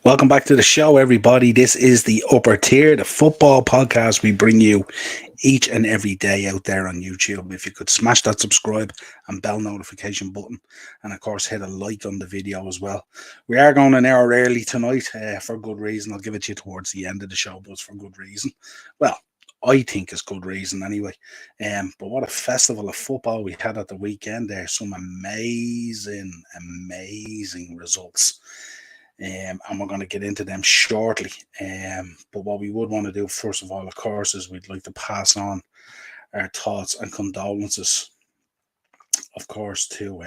Welcome back to the show, everybody. This is the Upper Tier, the football podcast we bring you each and every day out there on YouTube. If you could smash that subscribe and bell notification button, and of course, hit a like on the video as well. We are going an hour early tonight for good reason. I'll give it to you towards the end of the show, but it's for good reason. Well, I think it's good reason anyway. But what a festival of football we had at the weekend there. Some amazing results. And we're going to get into them shortly. But what we would want to do, first of all, of course, is we'd like to pass on our thoughts and condolences, of course, to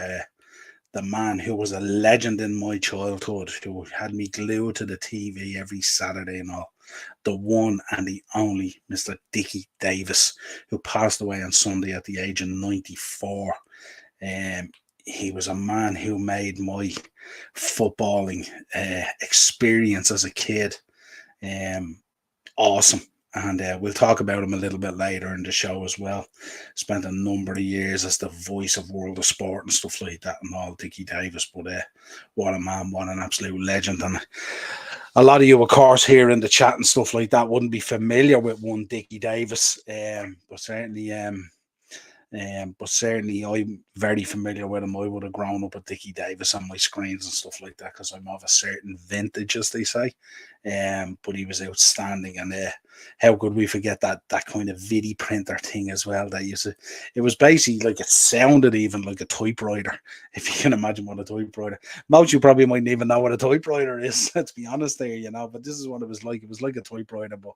the man who was a legend in my childhood, who had me glued to the TV every Saturday and all. The one and the only Mr. Dickie Davies, who passed away on Sunday at the age of 94. He was a man who made my footballing experience as a kid awesome. And we'll talk about him a little bit later in the show as well. Spent a number of years as the voice of World of Sport and stuff like that and all, Dickie Davies. But what a man, what an absolute legend. And a lot of you, of course, here in the chat and stuff like that wouldn't be familiar with one Dickie Davies. But certainly I'm very familiar with him. I would have grown up with Dickie Davies on my screens and stuff like that because I'm of a certain vintage, as they say. But he was outstanding, and how could we forget that kind of video printer thing as well? That used to, it was basically like, it sounded even like a typewriter, if you can imagine what a typewriter. Most of you probably mightn't even know what a typewriter is. Let's be honest there, But this is what it was like. It was like a typewriter, but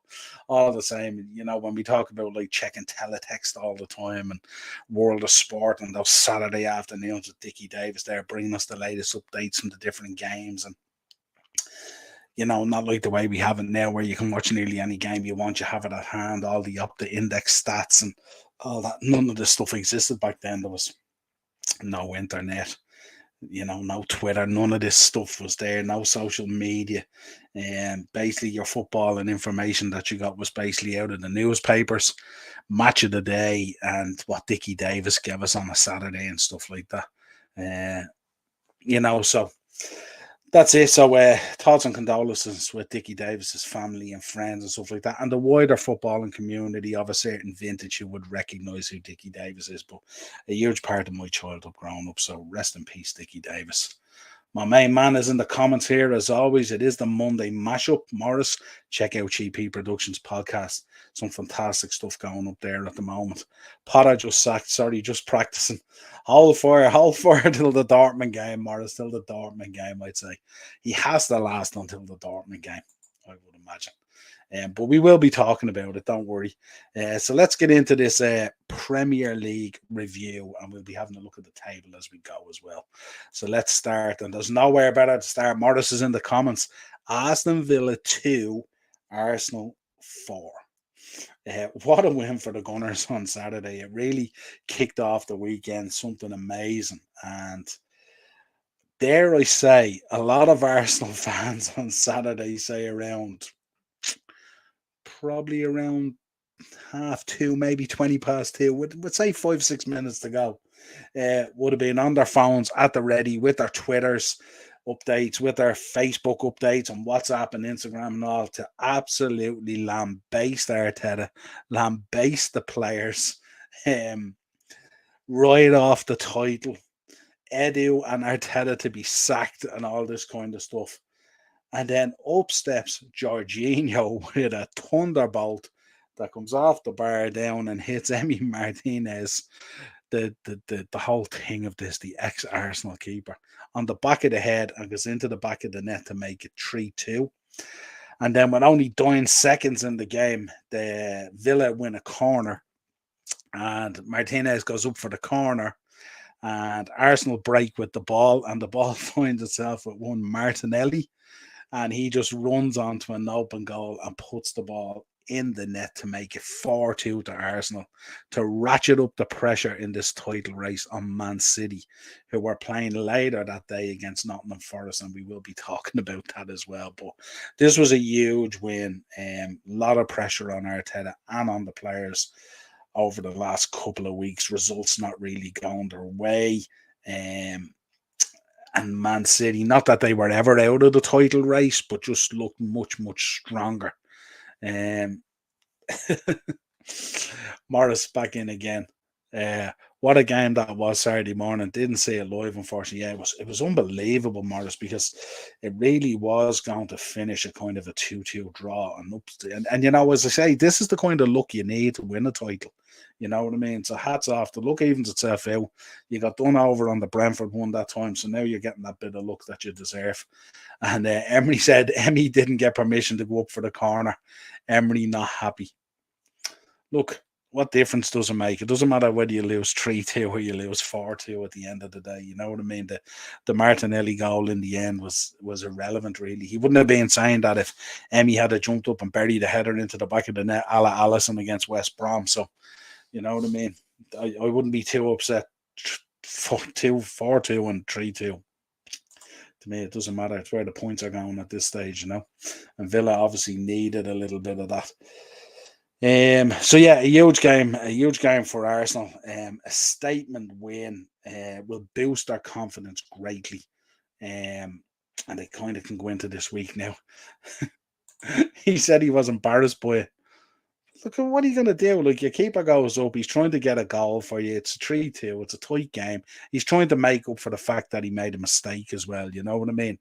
all the same, when we talk about like checking teletext all the time and World of Sport and those Saturday afternoons with Dickie Davies there bringing us the latest updates from the different games, and not like the way we have it now where you can watch nearly any game you want. You have it at hand, all the up to index stats and all that. None of this stuff existed back then. There was no internet, no Twitter, none of this stuff was there, no social media. And basically your football and information that you got was basically out of the newspapers, match of the day, and what Dickie Davies gave us on a Saturday and stuff like that. So that's it. So thoughts and condolences with Dickie Davies' family and friends and stuff like that, and the wider footballing community of a certain vintage who would recognise who Dickie Davies is. But a huge part of my childhood growing up. So rest in peace, Dickie Davies. My main man is in the comments here, as always. It is the Monday mashup. Morris, check out GP Productions podcast. Some fantastic stuff going up there at the moment. Potter just sacked. Sorry, just practicing. Hold fire till the Dortmund game, Morris. Till the Dortmund game, I'd say. He has to last until the Dortmund game, I would imagine. But we will be talking about it, don't worry. So let's get into this Premier League review, and we'll be having a look at the table as we go as well. So let's start, and there's nowhere better to start. Morris is in the comments. Aston Villa 2, Arsenal 4. What a win for the Gunners on Saturday. It really kicked off the weekend, something amazing. And dare I say, a lot of Arsenal fans on Saturday say probably around 2:30, maybe 20 past 2, would say 5-6 minutes to go, would have been on their phones at the ready with their Twitters updates, with their Facebook updates on WhatsApp and Instagram and all, to absolutely lambaste Arteta, lambaste the players, right off the title, Edu and Arteta to be sacked and all this kind of stuff. And then up steps Jorginho with a thunderbolt that comes off the bar down and hits Emi Martinez. The whole thing of this, the ex-Arsenal keeper, on the back of the head and goes into the back of the net to make it 3-2. And then with only 9 seconds in the game, the Villa win a corner and Martinez goes up for the corner and Arsenal break with the ball, and the ball finds itself with one Martinelli. And he just runs onto an open goal and puts the ball in the net to make it 4-2 to Arsenal, to ratchet up the pressure in this title race on Man City, who were playing later that day against Nottingham Forest, and we will be talking about that as well. But this was a huge win. A lot of pressure on Arteta and on the players over the last couple of weeks. Results not really going their way. and Man City. Not that they were ever out of the title race, but just looked much, much stronger. Um, Morris back in again. What a game that was Saturday morning. Didn't see it live, unfortunately. Yeah, it was unbelievable, Morris, because it really was going to finish a kind of a 2-2 draw. And you know, as I say, this is the kind of luck you need to win a title. You know what I mean? So hats off. The luck evens itself out. You got done over on the Brentford one that time, so now you're getting that bit of luck that you deserve. And Emery said Emmy didn't get permission to go up for the corner. Emery not happy. Look, what difference does it make? It doesn't matter whether you lose 3-2 or you lose 4-2 at the end of the day. You know what I mean? The Martinelli goal in the end was irrelevant, really. He wouldn't have been saying that if Emmy had jumped up and buried the header into the back of the net, a la Allison against West Brom. So, you know what I mean? I wouldn't be too upset. 4-2 and 3-2. To me, it doesn't matter. It's where the points are going at this stage, you know. And Villa obviously needed a little bit of that. So yeah, a huge game for Arsenal. A statement win will boost their confidence greatly. And they kind of can go into this week now. He said he was embarrassed by it. Look, what are you going to do? Like, your keeper goes up. He's trying to get a goal for you. It's a 3-2. It's a tight game. He's trying to make up for the fact that he made a mistake as well. You know what I mean?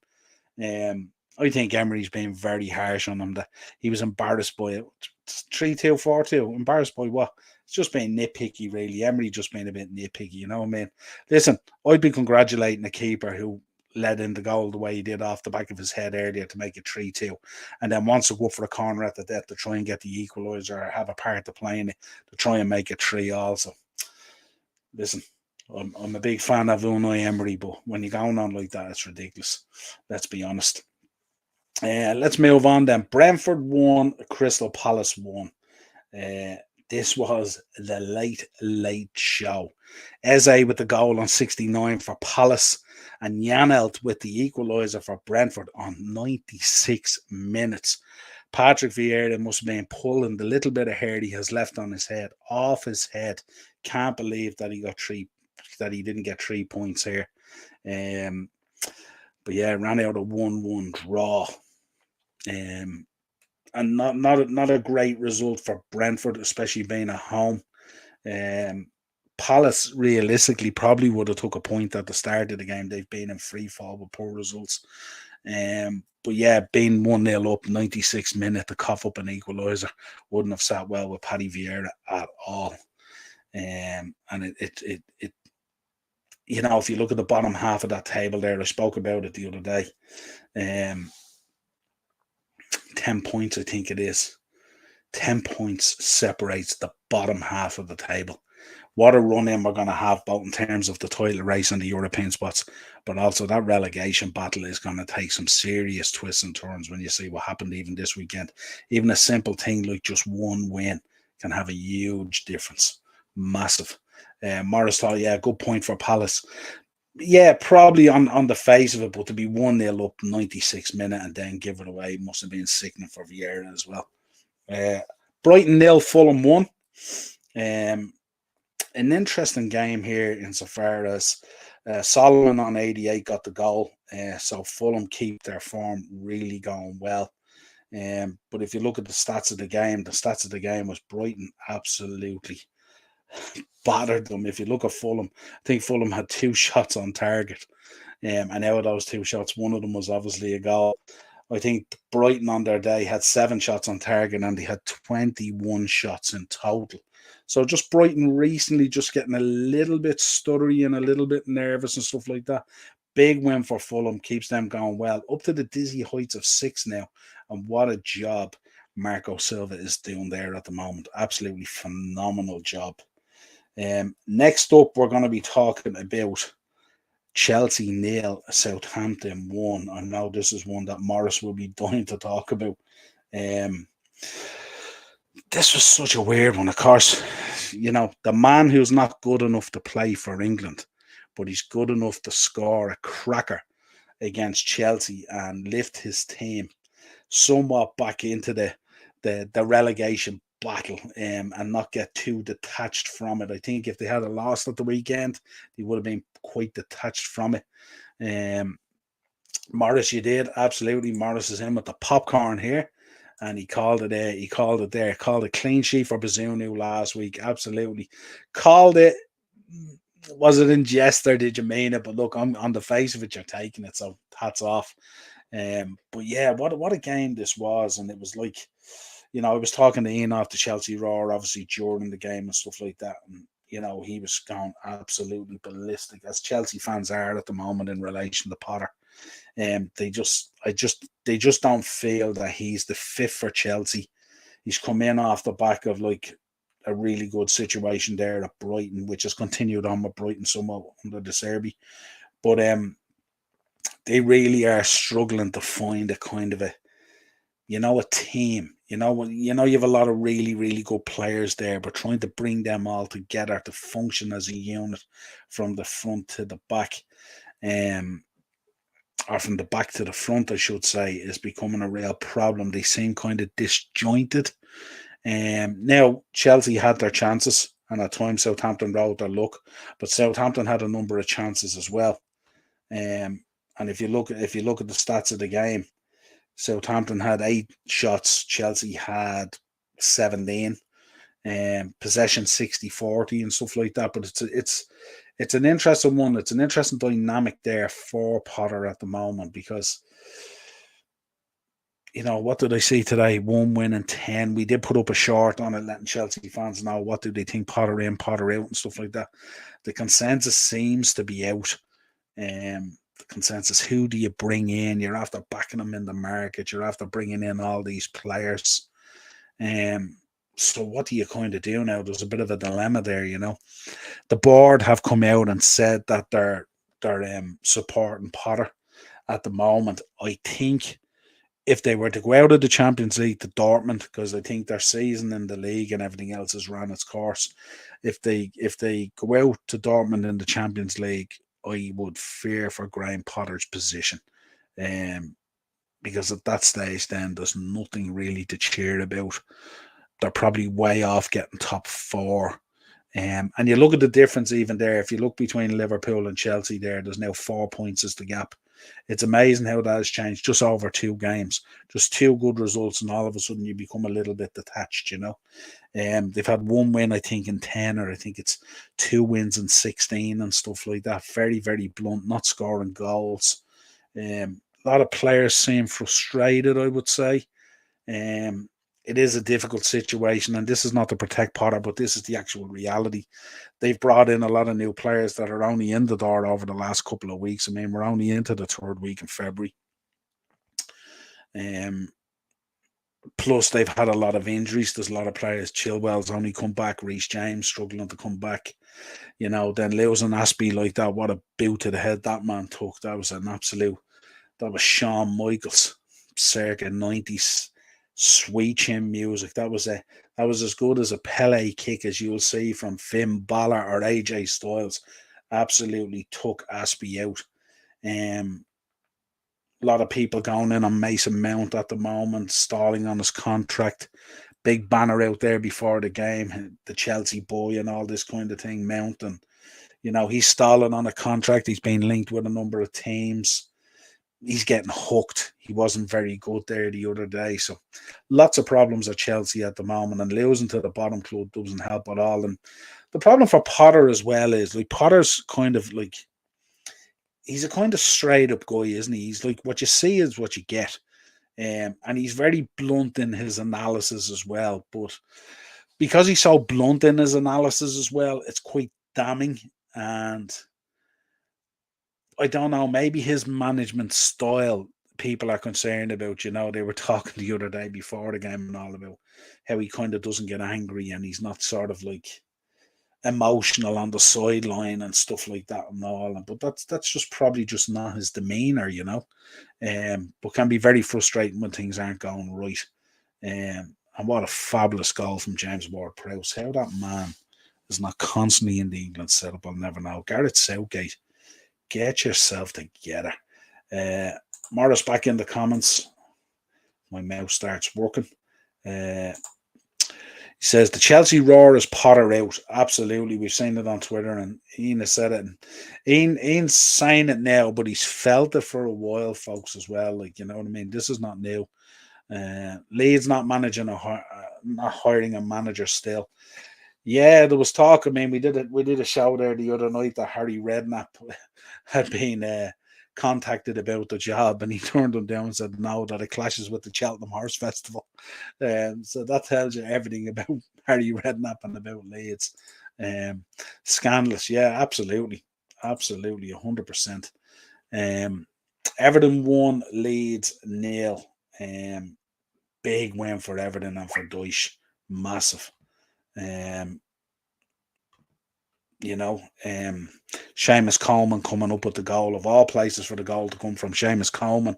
I think Emery's been very harsh on him, that he was embarrassed by it. 3-2, 4-2. Embarrassed by what? It's just being nitpicky, really. Emery just being a bit nitpicky, you know what I mean? Listen, I'd be congratulating the keeper who led in the goal the way he did off the back of his head earlier to make it 3-2. And then wants to go for a corner at the death to try and get the equaliser or have a part to play in it to try and make it 3 also. Listen, I'm a big fan of Unai Emery, but when you're going on like that, it's ridiculous. Let's be honest. Let's move on then. Brentford 1, Crystal Palace 1. This was the late show. Eze with the goal on 69 for Palace, and Janelt with the equaliser for Brentford on 96 minutes. Patrick Vieira must have been pulling the little bit of hair he has left on his head off his head. Can't believe that he didn't get 3 points here. But yeah, ran out a 1-1 draw. And not a great result for Brentford, especially being at home. Palace realistically probably would have took a point at the start of the game. They've been in free fall with poor results. But yeah, being 1-0 up, 96 minutes to cough up an equaliser wouldn't have sat well with Paddy Vieira at all. And it you know, if you look at the bottom half of that table there, I spoke about it the other day. 10 points, I think it is. 10 points separates the bottom half of the table. What a run in we're going to have, both in terms of the title race and the European spots, but also that relegation battle is going to take some serious twists and turns when you see what happened even this weekend. Even a simple thing like just one win can have a huge difference. Massive. Morris thought, yeah, good point for Palace. Yeah, probably on the face of it, but to be 1-0 up 96 minutes and then give it away must have been sickening for Vieira as well. Brighton 0, Fulham 1. An interesting game here insofar as Solomon on 88 got the goal, so Fulham keep their form really going well. But if you look at the stats of the game was Brighton absolutely battered them. If you look at Fulham, I think Fulham had 2 shots on target. And out of those 2 shots, one of them was obviously a goal. I think Brighton on their day had 7 shots on target and they had 21 shots in total. So just Brighton recently just getting a little bit stuttery and a little bit nervous and stuff like that. Big win for Fulham, keeps them going well. Up to the dizzy heights of 6 now. And what a job Marco Silva is doing there at the moment. Absolutely phenomenal job. Next up, we're going to be talking about Chelsea 0, Southampton 1. I know this is one that Morris will be dying to talk about. This was such a weird one. Of course, you know, the man who's not good enough to play for England, but he's good enough to score a cracker against Chelsea and lift his team somewhat back into the relegation battle and not get too detached from it. I think if they had a loss at the weekend, they would have been quite detached from it. Morris, you did absolutely. Morris is in with the popcorn here, and he called it. He called it there. Called it clean sheet for Bazunu last week. Absolutely, called it. Was it in jest or did you mean it? But look, on the face of it, you're taking it. So hats off. But yeah, what a game this was, and it was like, I was talking to Ian off the Chelsea Roar, obviously during the game and stuff like that, and he was going absolutely ballistic, as Chelsea fans are at the moment in relation to Potter. They just don't feel that he's the fit for Chelsea. He's come in off the back of like a really good situation there at Brighton, which has continued on with Brighton somewhat under the Serbi. But they really are struggling to find a kind of a team. You have a lot of really, really good players there, but trying to bring them all together to function as a unit from the front to the back, or from the back to the front, I should say, is becoming a real problem. They seem kind of disjointed. Now, Chelsea had their chances, and at times Southampton rode their luck, but Southampton had a number of chances as well. And if you look at the stats of the game, Southampton had 8 shots, Chelsea had 17, possession 60-40 and stuff like that. But it's an interesting one. It's an interesting dynamic there for Potter at the moment, because what did I see today? 1 win and 10. We did put up a short on it, letting Chelsea fans know what do they think, Potter in, Potter out, and stuff like that. The consensus seems to be out. The consensus, who do you bring in? You're after backing them in the market. You're after bringing in all these players. So what do you kind of do now? There's a bit of a dilemma there, The board have come out and said that they're supporting Potter at the moment. I think if they were to go out of the Champions League to Dortmund, because I think their season in the league and everything else has run its course, if they go out to Dortmund in the Champions League, I would fear for Graham Potter's position. Because at that stage, then there's nothing really to cheer about. They're probably way off getting top 4. And you look at the difference even there. If you look between Liverpool and Chelsea there's now 4 points is the gap. It's amazing how that has changed just over 2 games. Just 2 good results, and all of a sudden you become a little bit detached, They've had 1 win, I think, in 10, or I think it's 2 wins in 16 and stuff like that. Very, very blunt, not scoring goals. A lot of players seem frustrated, I would say. It is a difficult situation, and this is not to protect Potter, but this is the actual reality. They've brought in a lot of new players that are only in the door over the last couple of weeks. I mean, we're only into the 3rd week in February. Plus, they've had a lot of injuries. There's a lot of players. Chilwell's only come back. Reece James struggling to come back. Then losing Aspie like that, what a boot to the head that man took. That was that was Shawn Michaels, circa 90s. Sweet chin music. That was as good as a Pele kick as you'll see from Finn Balor or AJ Styles. Absolutely took Aspie out. A lot of people going in on Mason Mount at the moment, stalling on his contract. Big banner out there before the game, the Chelsea boy and all this kind of thing. Mount, and he's stalling on a contract. He's been linked with a number of teams. He's getting hooked. He wasn't very good there the other day. So lots of problems at Chelsea at the moment, and losing to the bottom club doesn't help at all. And the problem for Potter as well is, like, Potter's kind of like, he's a kind of straight up guy, isn't he? He's like, what you see is what you get. And he's very blunt in his analysis as well. But because he's so blunt in his analysis as well, it's quite damning. And I don't know, maybe his management style people are concerned about. They were talking the other day before the game and all about how he kind of doesn't get angry, and he's not sort of like emotional on the sideline and stuff like that and all. But that's just probably just not his demeanor, but can be very frustrating when things aren't going right. And what a fabulous goal from James Ward-Prowse. How that man is not constantly in the England setup, I'll never know. Gareth Southgate, get yourself together. Morris back in the comments. My mouse starts working. He says the Chelsea roar is Potter out. Absolutely, we've seen it on Twitter, and Ian has said it. And Ian's saying it now, but he's felt it for a while, folks, as well. Like, you know what I mean. This is not new. Leeds not managing not hiring a manager still. Yeah, there was talk. I mean, we did a show there the other night that Harry Redknapp had been contacted about the job, and he turned him down and said no, that it clashes with the Cheltenham Horse Festival. So that tells you everything about Harry Redknapp and about Leeds. Scandalous, yeah, absolutely, 100%. Everton won, Leeds nil. Big win for Everton and for Deutsch, massive. Um, Seamus Coleman coming up with the goal of all places for the goal to come from Seamus Coleman.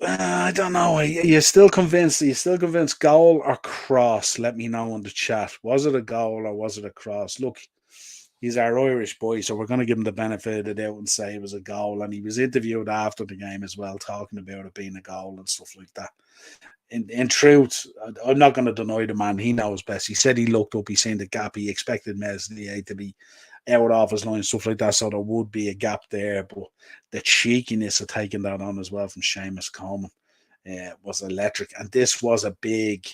I don't know. Are you still convinced? Are you still convinced goal or cross? Let me know in the chat. Was it a goal or was it a cross? Look, he's our Irish boy, so we're going to give him the benefit of the doubt and say it was a goal. And he was interviewed after the game as well, talking about it being a goal and stuff like that. In truth, I'm not going to deny the man. He knows best. He said he looked up, he seen the gap. He expected Meslier to be out off his line, stuff like that. So there would be a gap there. But the cheekiness of taking that on as well from Seamus Coleman was electric. And this was a big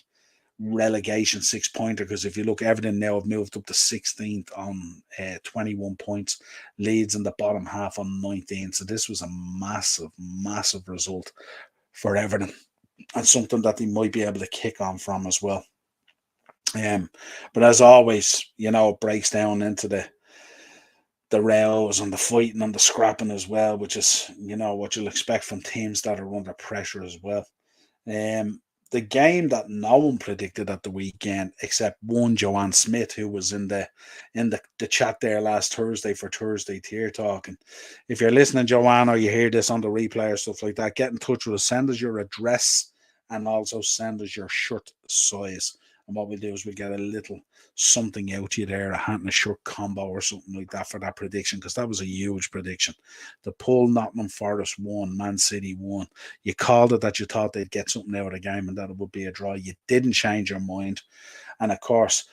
relegation 6-pointer, because if you look, Everton now have moved up to 16th on 21 points. Leeds in the bottom half on 19. So this was a massive result for Everton, and something that they might be able to kick on from as well. But as always, it breaks down into the rows and the fighting and the scrapping as well, which is, what you'll expect from teams that are under pressure as well. The game that no one predicted at the weekend, except one Joanne Smith, who was in the chat there last Thursday for Thursday Tier Talk. And if you're listening, Joanne, or you hear this on the replay or stuff like that, get in touch with us. Send us your address and also send us your shirt size. And what we'll do is we'll get a little something out to you there, a hat and a shirt combo or something like that for that prediction, because that was a huge prediction. The poll, Nottingham Forest won, Man City won. You called it that you thought they'd get something out of the game and that it would be a draw. You didn't change your mind. And of course,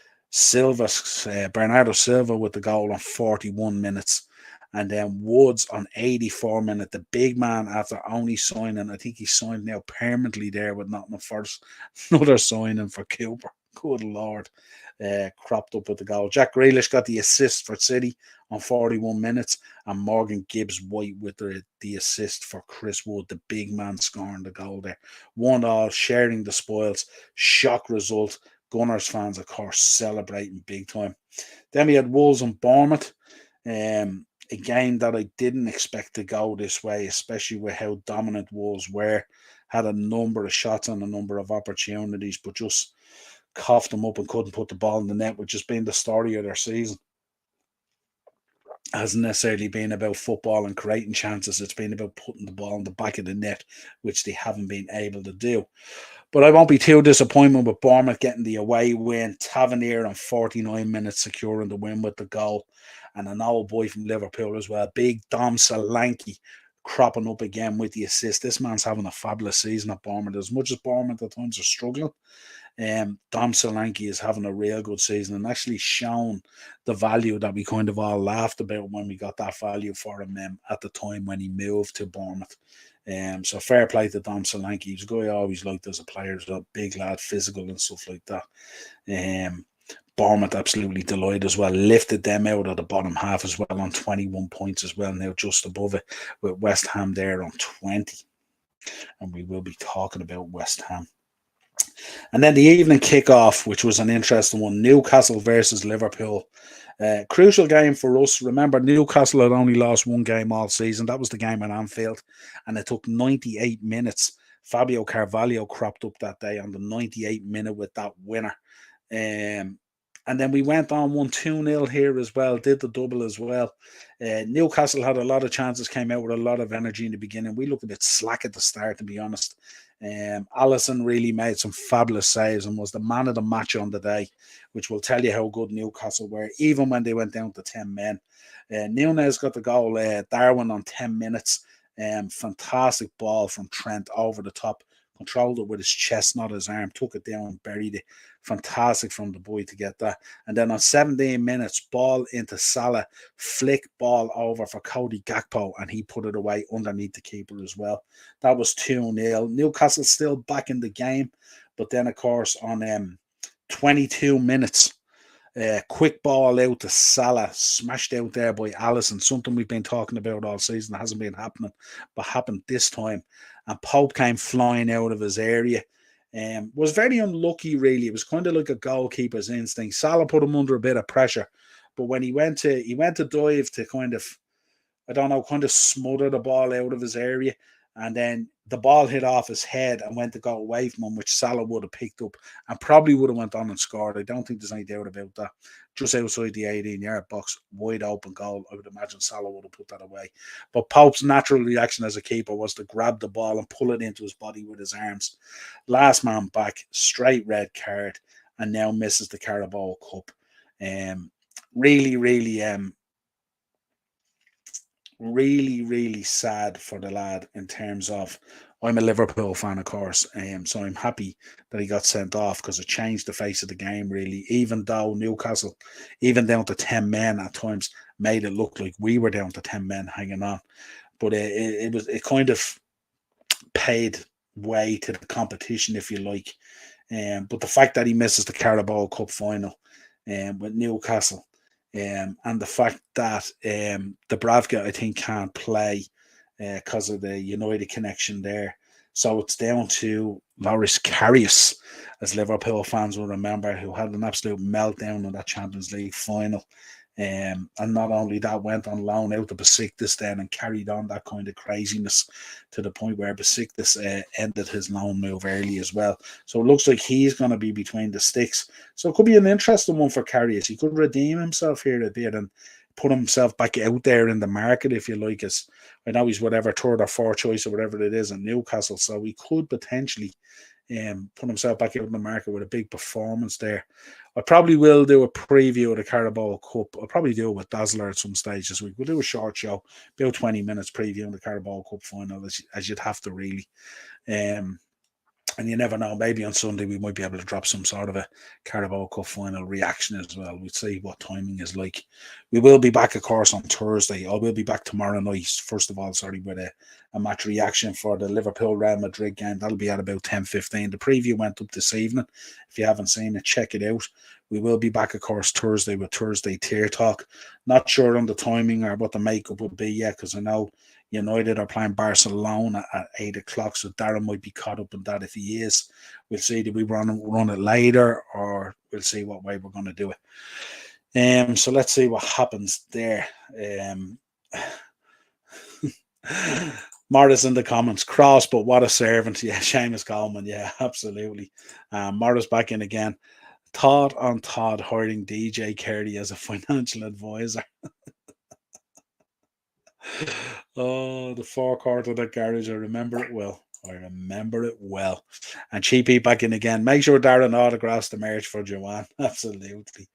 Bernardo Silva with the goal on 41 minutes. And then Woods on 84 minutes, the big man, after only signing, I think he's signed now permanently there with Nottingham Forest. Another signing for Cooper. Good Lord. Cropped up with the goal. Jack Grealish got the assist for City on 41 minutes, and Morgan Gibbs-White with the assist for Chris Wood, the big man scoring the goal there. 1-1, sharing the spoils. Shock result. Gunners fans, of course, celebrating big time. Then we had Wolves and Bournemouth. A game that I didn't expect to go this way, especially with how dominant Wolves were. Had a number of shots and a number of opportunities, but just coughed them up and couldn't put the ball in the net, which has been the story of their season. Hasn't necessarily been about football and creating chances. It's been about putting the ball in the back of the net, which they haven't been able to do. But I won't be too disappointed with Bournemouth getting the away win. Tavernier on 49 minutes securing the win with the goal. And an old boy from Liverpool as well. Big Dom Solanke cropping up again with the assist. This man's having a fabulous season at Bournemouth. As much as Bournemouth at times are struggling, Dom Solanke is having a real good season and actually shown the value that we kind of all laughed about when we got that value for him at the time when he moved to Bournemouth. So fair play to Dom Solanke. He's a guy I always liked as a player. He's a big lad, physical and stuff like that. Bournemouth absolutely delighted as well. Lifted them out of the bottom half as well on 21 points as well. Now just above it with West Ham there on 20. And we will be talking about West Ham. And then the evening kickoff, which was an interesting one. Newcastle versus Liverpool. Crucial game for us. Remember, Newcastle had only lost one game all season. That was the game at Anfield. And it took 98 minutes. Fabio Carvalho cropped up that day on the 98th minute with that winner. And then we went on 1-2-0 here as well, did the double as well. Newcastle had a lot of chances, came out with a lot of energy in the beginning. We looked a bit slack at the start, to be honest. Allison really made some fabulous saves and was the man of the match on the day, which will tell you how good Newcastle were, even when they went down to 10 men. Nunez got the goal, Darwin on 10 minutes. Fantastic ball from Trent over the top. controlled it with his chest, not his arm, took it down and buried it. Fantastic from the boy to get that. And then on 17 minutes, ball into Salah, flick ball over for Cody Gakpo, and he put it away underneath the keeper as well. That was 2-0. Newcastle still back in the game, but then, of course, on 22 minutes, quick ball out to Salah, smashed out there by Alisson, something we've been talking about all season. It hasn't been happening, but happened this time. And Pope came flying out of his area. Was very unlucky, really. It was kind of like a goalkeeper's instinct. Salah put him under a bit of pressure, but when he went to dive to kind of, I don't know, kind of smother the ball out of his area, and then the ball hit off his head and went to go away from him, which Salah would have picked up and probably would have went on and scored. I don't think there's any doubt about that. Just outside the 18-yard box, wide open goal. I would imagine Salah would have put that away. But Pope's natural reaction as a keeper was to grab the ball and pull it into his body with his arms. Last man back, straight red card, and now misses the Carabao Cup. Really, really sad for the lad in terms of, I'm a Liverpool fan, of course, so I'm happy that he got sent off because it changed the face of the game, really, even though Newcastle, even down to 10 men at times, made it look like we were down to 10 men hanging on. But it kind of paid way to the competition, if you like. But the fact that he misses the Carabao Cup final with Newcastle, and the fact that Dubravka, I think, can't play because of the United connection there. So it's down to Loris Karius, as Liverpool fans will remember, who had an absolute meltdown in that Champions League final. And not only that, went on loan out to Besiktas then and carried on that kind of craziness to the point where Besiktas ended his loan move early as well. So it looks like he's going to be between the sticks. So it could be an interesting one for Karius. He could redeem himself here a bit and put himself back out there in the market, if you like. As I know he's whatever third or fourth choice or whatever it is in Newcastle, so he could potentially put himself back out in the market with a big performance there. I probably will do a preview of the Carabao Cup. I'll probably do it with Dazzler at some stage this week. We'll do a short show, about 20 minutes previewing the Carabao Cup final, as you'd have to, really. And you never know, maybe on Sunday we might be able to drop some sort of a Carabao Cup final reaction as well. We'll see what timing is like. We will be back, of course, on Thursday. I will be back tomorrow night, first of all, with a match reaction for the Liverpool-Real Madrid game. That'll be at about 10:15. The preview went up this evening. If you haven't seen it, check it out. We will be back, of course, Thursday with Thursday Tier Talk. Not sure on the timing or what the makeup will be yet, because I know United are playing Barcelona at 8 o'clock, so Darren might be caught up in that. If he is, we'll see, do we run it later, or we'll see what way we're going to do it. So let's see what happens there. Morris in the comments, cross, but what a servant. Yeah, Seamus Coleman, yeah, absolutely. Morris back in again. Todd hiring DJ Carey as a financial advisor. Oh, the forecourt of that garage. I remember it well. And Cheapy back in again. Make sure Darren autographs the merch for Joanne. Absolutely.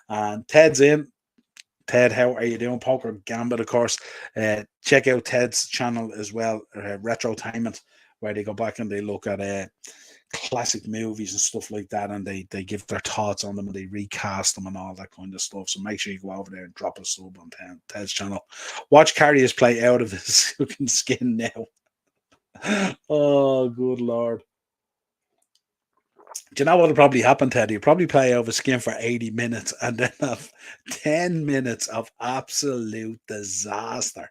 And Ted's in. Ted, how are you doing? Poker Gambit, of course. Check out Ted's channel as well, Retrotainment, where they go back and they look at classic movies and stuff like that, and they give their thoughts on them and they recast them and all that kind of stuff. So make sure you go over there and drop a sub on Ted's channel. Watch Karius play out of his looking skin now. Oh, good Lord. Do you know what will probably happen, Ted? He'll probably play out of his skin for 80 minutes and then have 10 minutes of absolute disaster.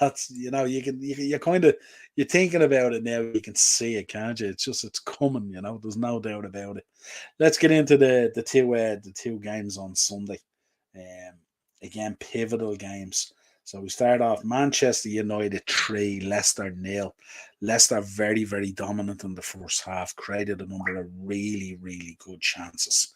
That's, you're thinking about it now. You can see it, can't you? It's coming. There's no doubt about it. Let's get into the two games on Sunday. Again, pivotal games. So we start off Manchester United 3, Leicester 0. Leicester very, very dominant in the first half, created a number of really, really good chances.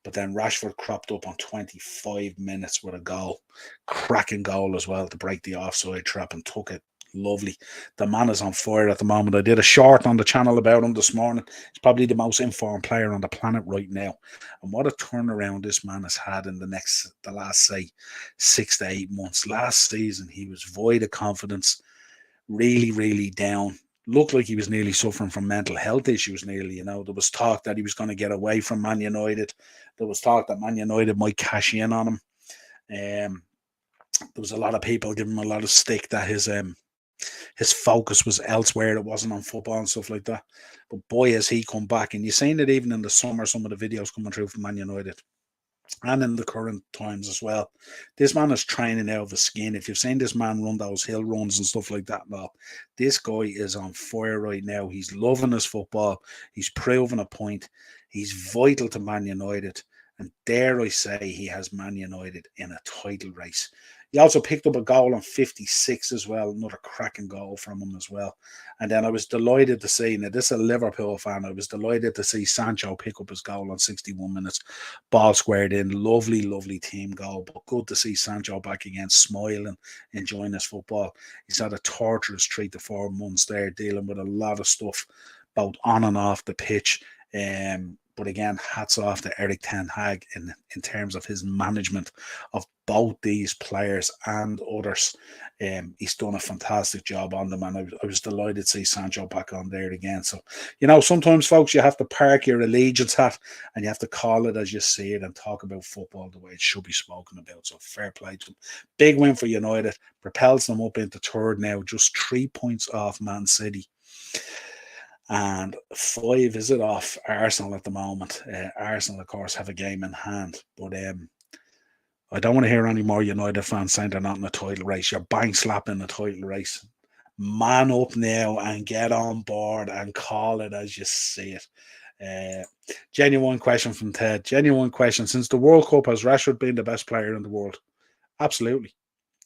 But then Rashford cropped up on 25 minutes with a goal. Cracking goal as well to break the offside trap and took it. Lovely. The man is on fire at the moment. I did a short on the channel about him this morning. He's probably the most informed player on the planet right now. And what a turnaround this man has had in the last, say, 6 to 8 months. Last season, he was void of confidence, really, really down. looked like he was nearly suffering from mental health issues nearly, there was talk that he was going to get away from Man United. There was talk that Man United might cash in on him. There was a lot of people giving him a lot of stick that his focus was elsewhere. It wasn't on football and stuff like that. But boy, has he come back. And you've seen it even in the summer, some of the videos coming through from Man United and in the current times as well. This man is training out of his skin. If you've seen this man run those hill runs and stuff like that, well, this guy is on fire right now. He's loving his football. He's proving a point. He's vital to Man United. And dare I say, he has Man United in a title race. He also picked up a goal on 56 as well, another cracking goal from him as well. And then I was delighted to see, now this is a Liverpool fan, I was delighted to see Sancho pick up his goal on 61 minutes. Ball squared in, lovely, lovely team goal. But good to see Sancho back again, smiling, enjoying his football. He's had a torturous 3 to 4 months there, dealing with a lot of stuff, both on and off the pitch. But again, hats off to Erik ten Hag in terms of his management of both these players and others. He's done a fantastic job on them, and I was delighted to see Sancho back on there again. So, sometimes, folks, you have to park your allegiance hat and you have to call it as you see it and talk about football the way it should be spoken about. So, fair play to them. Big win for United, propels them up into third now, just 3 points off Man City. And 5 is it off Arsenal at the moment. Arsenal, of course, have a game in hand. But I don't want to hear any more United fans saying they're not in a title race. You're bang slapping the title race. Man up now and get on board and call it as you see it. Genuine question from Ted. Genuine question. Since the World Cup, has Rashford been the best player in the world? Absolutely.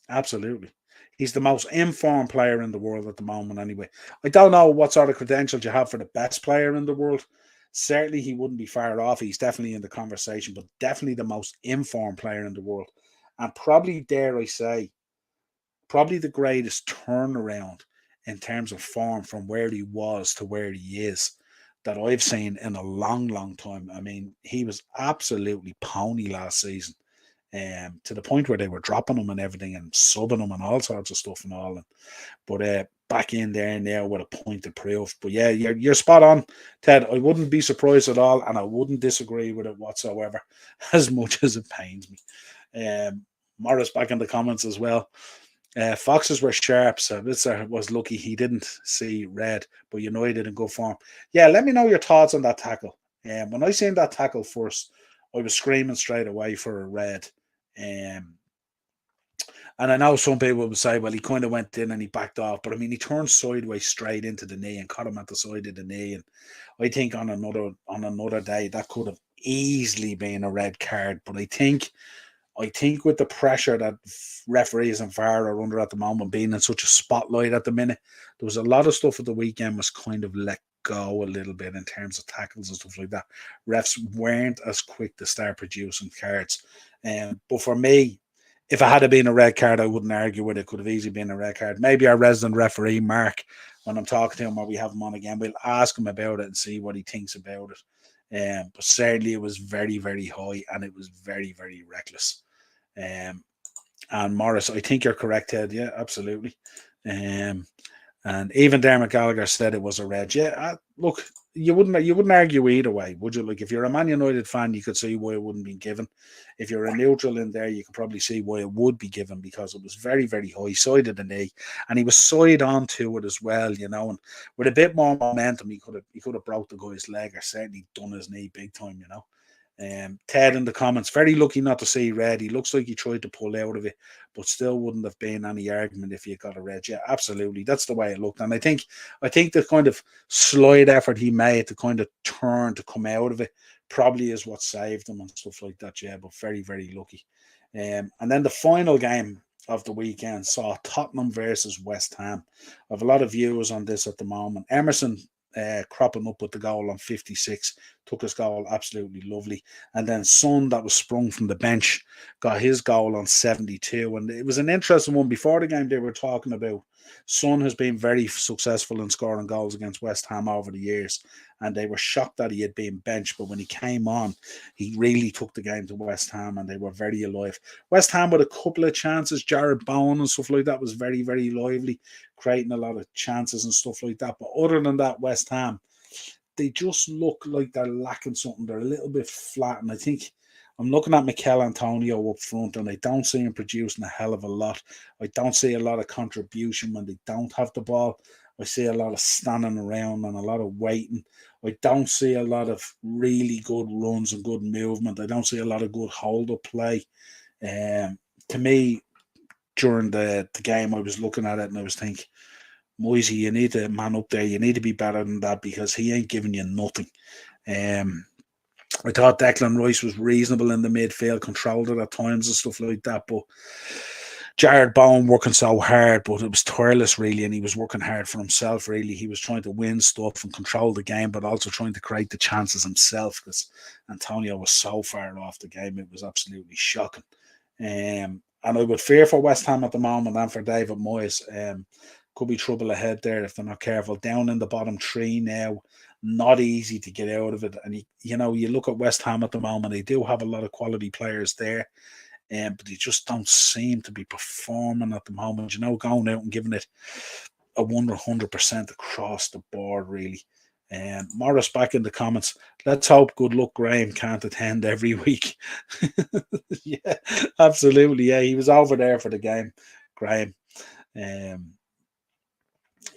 Absolutely. He's the most informed player in the world at the moment anyway. I don't know what sort of credentials you have for the best player in the world. Certainly he wouldn't be far off. He's definitely in the conversation, but definitely the most informed player in the world. And probably, dare I say, probably the greatest turnaround in terms of form from where he was to where he is that I've seen in a long, long time. I mean, he was absolutely pony last season. To the point where they were dropping him and everything and subbing him and all sorts of stuff and all. But back in there now with a point to prove. But yeah, you're spot on, Ted. I wouldn't be surprised at all, and I wouldn't disagree with it whatsoever, as much as it pains me. Morris back in the comments as well. Foxes were sharp, so Vitzer was lucky he didn't see red, but United in good form. Yeah, let me know your thoughts on that tackle. When I seen that tackle first, I was screaming straight away for a red. And I know some people would say, well, he kind of went in and he backed off, but I mean, he turned sideways straight into the knee and caught him at the side of the knee. And I think on another day that could have easily been a red card. But I think with the pressure that referees and VAR are under at the moment, being in such a spotlight at the minute, there was a lot of stuff at the weekend was kind of let go a little bit in terms of tackles and stuff like that. Refs weren't as quick to start producing cards. But for me, if it had been a red card, I wouldn't argue with it. It could have easily been a red card. Maybe our resident referee, Mark, when I'm talking to him or we have him on again, we'll ask him about it and see what he thinks about it. But certainly it was very, very high and it was very, very reckless. And Morris, I think you're correct, Ted. Yeah, absolutely. And even Dermot Gallagher said it was a red. Yeah, look, you wouldn't argue either way, would you? Like, if you're a Man United fan, you could see why it wouldn't be given. If you're a neutral in there, you could probably see why it would be given, because it was very, very high side of the knee, and he was side onto it as well, and with a bit more momentum, he could have broke the guy's leg or certainly done his knee big time, Ted in the comments, very lucky not to see red. He looks like he tried to pull out of it, but still wouldn't have been any argument if you got a red. Yeah, absolutely. That's the way it looked. And I think the kind of slight effort he made to kind of turn to come out of it probably is what saved him and stuff like that. Yeah, but very, very lucky. And then the final game of the weekend saw Tottenham versus West Ham. I have a lot of views on this at the moment. Emerson cropping up with the goal on 56, took his goal absolutely lovely, and then Son, that was sprung from the bench, got his goal on 72. And it was an interesting one. Before the game, they were talking about Son has been very successful in scoring goals against West Ham over the years, and they were shocked that he had been benched. But when he came on, he really took the game to West Ham, and they were very alive. West Ham with a couple of chances, Jared Bowen and stuff like that was very, very lively, creating a lot of chances and stuff like that. But other than that, West Ham, they just look like they're lacking something. They're a little bit flat, and I think I'm looking at Mikel Antonio up front, and I don't see him producing a hell of a lot. I don't see a lot of contribution when they don't have the ball. I see a lot of standing around and a lot of waiting. I don't see a lot of really good runs and good movement. I don't see a lot of good hold-up play. To me, during the game, I was looking at it and I was thinking, Moisey, you need to man up there. You need to be better than that because he ain't giving you nothing. I thought Declan Rice was reasonable in the midfield, controlled it at times and stuff like that. But Jared Bowen working so hard, but it was tireless really, and he was working hard for himself really. He was trying to win stuff and control the game, but also trying to create the chances himself because Antonio was so far off the game. It was absolutely shocking. And I would fear for West Ham at the moment and for David Moyes. Could be trouble ahead there if they're not careful. Down in the bottom three now, not easy to get out of it. And you look at West Ham at the moment; they do have a lot of quality players there, but they just don't seem to be performing at the moment. Going out and giving it a 100% across the board, really. Morris back in the comments. Let's hope Good Luck Graham can't attend every week. Yeah, absolutely. Yeah, he was over there for the game, Graham.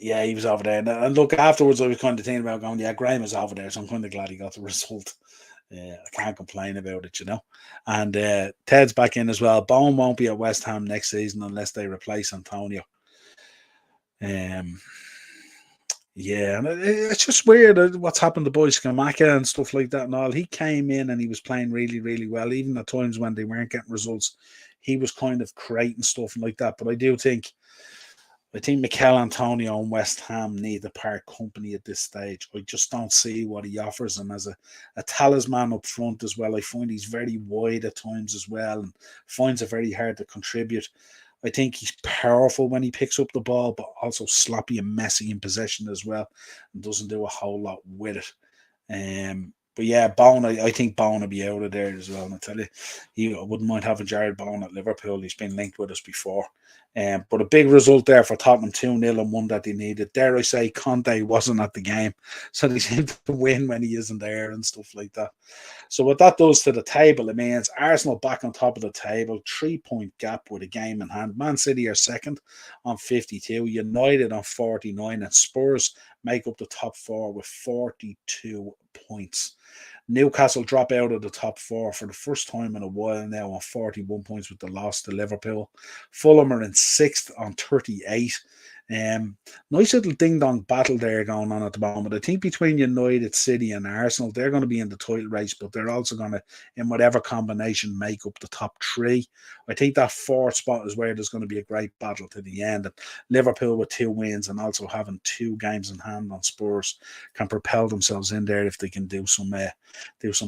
Yeah, he was over there. And look, afterwards, I was kind of thinking about going, yeah, Graham is over there, so I'm kind of glad he got the result. I can't complain about it, And Ted's back in as well. Bowen won't be at West Ham next season unless they replace Antonio. Yeah, and it's just weird what's happened to Boys Skamaka and stuff like that and all. He came in and he was playing really, really well. Even at times when they weren't getting results, he was kind of creating stuff like that. But I think Mikel Antonio and West Ham need to part company at this stage. I just don't see what he offers. And as a talisman up front as well, I find he's very wide at times as well and finds it very hard to contribute. I think he's powerful when he picks up the ball, but also sloppy and messy in possession as well and doesn't do a whole lot with it. But yeah, Bowen, I think Bowen will be out of there as well. And I tell you, I wouldn't mind having Jared Bowen at Liverpool. He's been linked with us before. But a big result there for Tottenham, 2-0 and one that they needed. Dare I say, Conte wasn't at the game, so they seem to win when he isn't there and stuff like that. So what that does to the table, it means Arsenal back on top of the table, 3-point gap with a game in hand. Man City are second on 52, United on 49, and Spurs make up the top four with 42 points. Newcastle drop out of the top four for the first time in a while now on 41 points with the loss to Liverpool. Fulham are in sixth on 38. Nice little ding-dong battle there going on at the moment. I think between United, City and Arsenal, they're going to be in the title race, but they're also going to, in whatever combination, make up the top three. I think that fourth spot is where there's going to be a great battle to the end. And Liverpool with 2 wins and also having 2 games in hand on Spurs can propel themselves in there if they can do some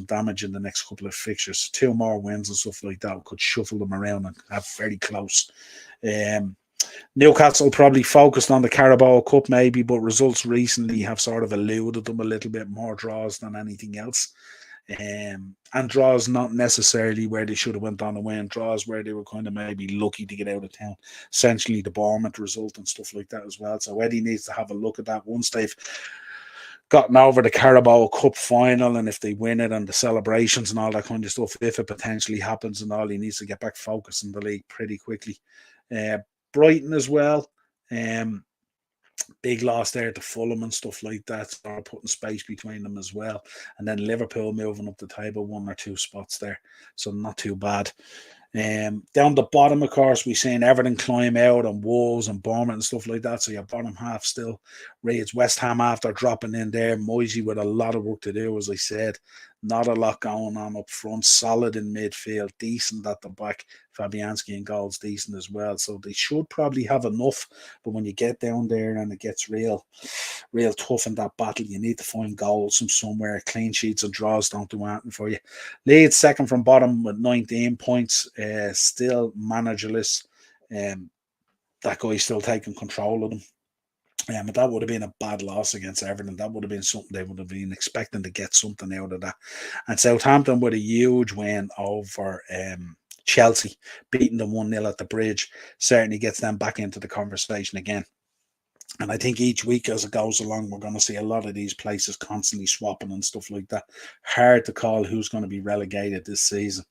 damage in the next couple of fixtures. 2 more wins and stuff like that could shuffle them around and have very close. Newcastle probably focused on the Carabao Cup maybe, but results recently have sort of eluded them a little bit, more draws than anything else. And draws not necessarily where they should have went on and win, draws where they were kind of maybe lucky to get out of town. Essentially the Bournemouth result and stuff like that as well. So Eddie needs to have a look at that once they've gotten over the Carabao Cup final, and if they win it and the celebrations and all that kind of stuff, if it potentially happens and all, he needs to get back focused in the league pretty quickly. Brighton as well. Big loss there to Fulham and stuff like that, so putting space between them as well. And then Liverpool moving up the table 1 or 2 spots there, so not too bad. Down the bottom, of course, we've seen Everton climb out and Wolves and Bournemouth and stuff like that. So your bottom half still reads West Ham after dropping in there. Moisey with a lot of work to do, as I said. Not a lot going on up front. Solid in midfield. Decent at the back. Fabianski and goals decent as well. So they should probably have enough. But when you get down there and it gets real tough in that battle, you need to find goals from somewhere. Clean sheets and draws don't do anything for you. Leeds second from bottom with 19 points. Still managerless. that guy's still taking control of them. But that would have been a bad loss against Everton. That would have been something they would have been expecting to get something out of that. And Southampton with a huge win over Chelsea, beating them 1-0 at the Bridge, certainly gets them back into the conversation again. And I think each week as it goes along, we're going to see a lot of these places constantly swapping and stuff like that. Hard to call who's going to be relegated this season.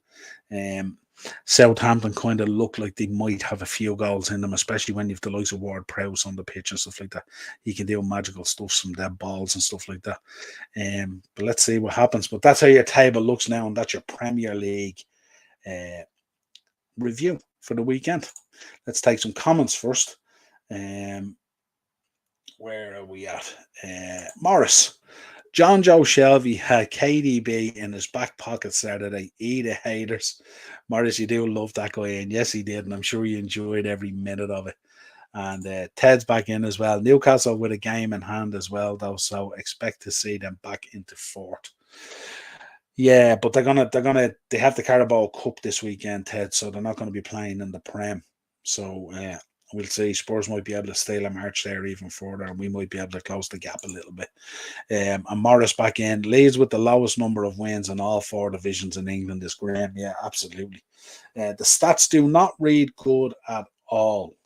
Southampton kind of look like they might have a few goals in them, especially when you've the likes of Ward-Prowse on the pitch and stuff like that. He can do magical stuff, some dead balls and stuff like that. But let's see what happens. But that's how your table looks now, and that's your Premier League review for the weekend. Let's take some comments first. Where are we at? Morris. John Joe Shelby had KDB in his back pocket Saturday. Eat it, haters. Morris, you do love that guy, and yes, he did, and I'm sure you enjoyed every minute of it. And Ted's back in as well. Newcastle with a game in hand as well, though, so expect to see them back into fourth. Yeah, but they have the Carabao Cup this weekend, Ted, so they're not going to be playing in the Prem. So we'll see. Spurs might be able to steal a march there even further, and we might be able to close the gap a little bit. And Morris back in. Leeds with the lowest number of wins in all 4 divisions in England is Graham. Yeah, absolutely. The stats do not read good at all.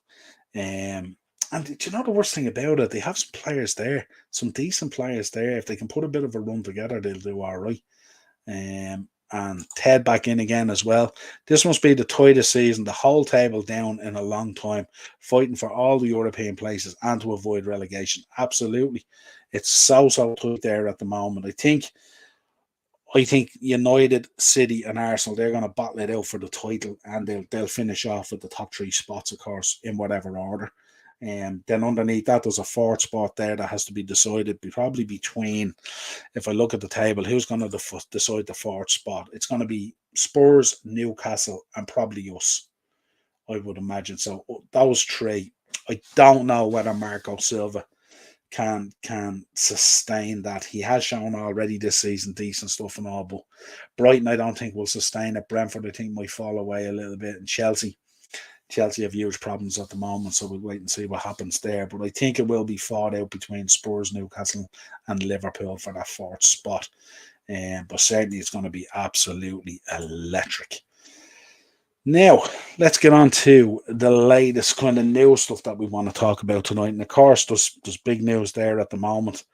And do you know the worst thing about it? They have some players there, some decent players there. If they can put a bit of a run together, they'll do all right. And Ted back in again as well. This must be the tightest season, the whole table down in a long time, fighting for all the European places and to avoid relegation. Absolutely. It's so tight there at the moment. I think United, City and Arsenal, they're going to battle it out for the title, and they'll finish off with the top 3 spots, of course, in whatever order. And then underneath that, there's a 4th spot there that has to be decided, probably between, if I look at the table, who's going to decide the 4th spot? It's going to be Spurs, Newcastle, and probably us, I would imagine. So those 3. I don't know whether Marco Silva can sustain that. He has shown already this season decent stuff and all, but Brighton I don't think will sustain it. Brentford I think might fall away a little bit, and Chelsea have huge problems at the moment, so we'll wait and see what happens there. But I think it will be fought out between Spurs, Newcastle and Liverpool for that 4th spot. But certainly it's going to be absolutely electric. Now, let's get on to the latest kind of news stuff that we want to talk about tonight. And of course, there's big news there at the moment.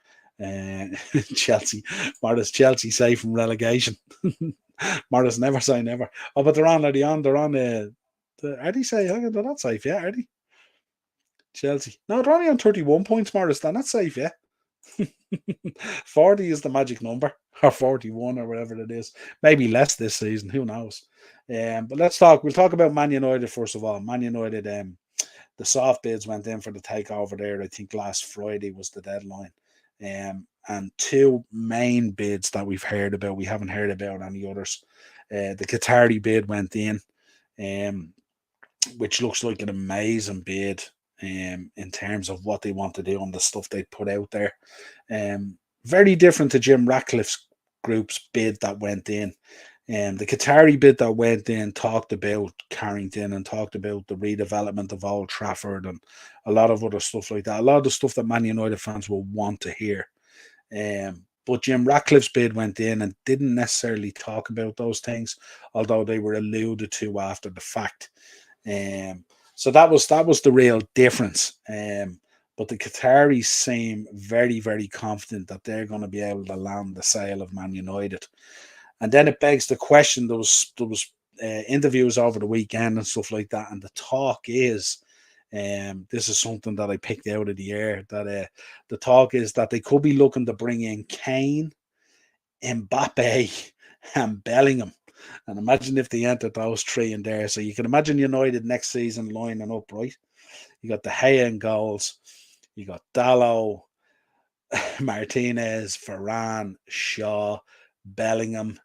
Chelsea safe from relegation. Morris, never say never. Oh, but they're on. Are they safe? They're not safe yet, are they? Chelsea. No, they're only on 31 points, Morris. They're not safe yet. 40 is the magic number, or 41, or whatever it is. Maybe less this season. Who knows? But we'll talk about Man United first of all. Man United, the soft bids went in for the takeover there. I think last Friday was the deadline. And 2 main bids that we've heard about. We haven't heard about any others. The Qatari bid went in, which looks like an amazing bid in terms of what they want to do and the stuff they put out there. Very different to Jim Ratcliffe's group's bid that went in. The Qatari bid that went in talked about Carrington and talked about the redevelopment of Old Trafford and a lot of other stuff like that. A lot of the stuff that Man United fans will want to hear. But Jim Ratcliffe's bid went in and didn't necessarily talk about those things, although they were alluded to after the fact. So that was the real difference. But the Qataris seem very, very confident that they're going to be able to land the sale of Man United. And then it begs the question, there was interviews over the weekend and stuff like that, and the talk is, this is something that I picked out of the air, that the talk is that they could be looking to bring in Kane, Mbappe and Bellingham. And imagine if they entered those 3 in there. So you can imagine United next season lining up, right? You got De Gea in goals. You got Dalot, Martinez, Varane, Shaw, Bellingham.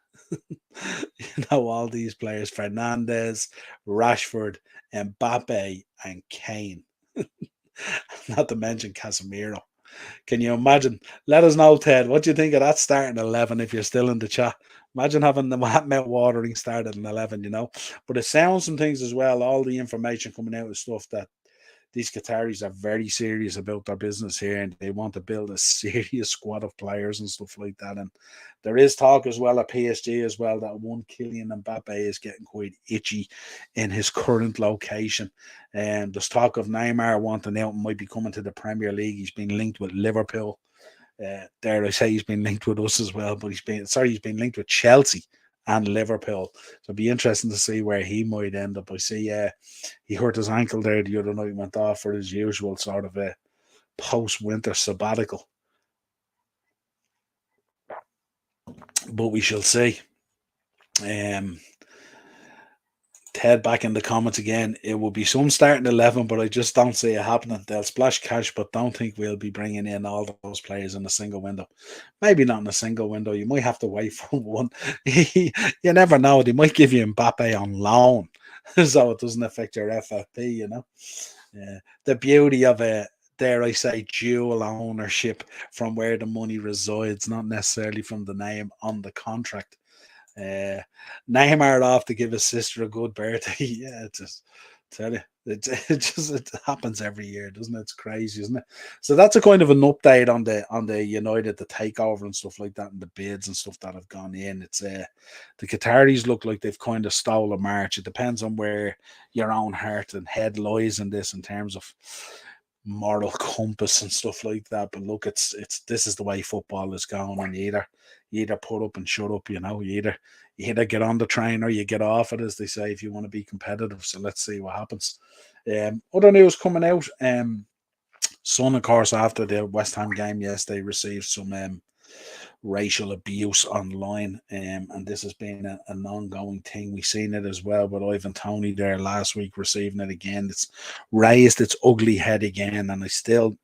All these players, Fernandes, Rashford, Mbappe and Kane. Not to mention Casemiro. Can you imagine? Let us know, Ted. What do you think of that starting 11 if you're still in the chat? Imagine having the Mount Watering started in 11, But it sounds some things as well. All the information coming out of stuff that these Qataris are very serious about their business here, and they want to build a serious squad of players and stuff like that. And there is talk as well at PSG as well that one Kylian Mbappe is getting quite itchy in his current location. And there's talk of Neymar wanting out and might be coming to the Premier League. He's been linked with Liverpool. Dare I say he's been linked with us as well, but he's been linked with Chelsea and Liverpool. So it'll be interesting to see where he might end up. I see he hurt his ankle there the other night, went off for his usual sort of a post-winter sabbatical. But we shall see. Ted back in the comments again. It will be some starting 11, but I just don't see it happening. They'll splash cash, but don't think we'll be bringing in all those players in a single window. Maybe not in a single window. You might have to wait for one. You never know. They might give you Mbappe on loan, so it doesn't affect your FFP, you know. The beauty of it, dare I say, dual ownership from where the money resides, not necessarily from the name on the contract. Neymar off to give his sister a good birthday. Yeah, just tell you, it happens every year, doesn't it? It's crazy, isn't it? So that's a kind of an update on the United, the takeover and stuff like that, and the bids and stuff that have gone in. It's the Qataris look like they've kind of stole a march. It depends on where your own heart and head lies in this in terms of moral compass and stuff like that. But look, it's this is the way football is going, and you either put up and shut up, you know. You either get on the train or you get off it, as they say, if you want to be competitive. So let's see what happens. Other news coming out. Son, of course, after the West Ham game yesterday, received some racial abuse online, and this has been an ongoing thing. We've seen it as well with Ivan Toney there last week, receiving it again. It's raised its ugly head again, and I still,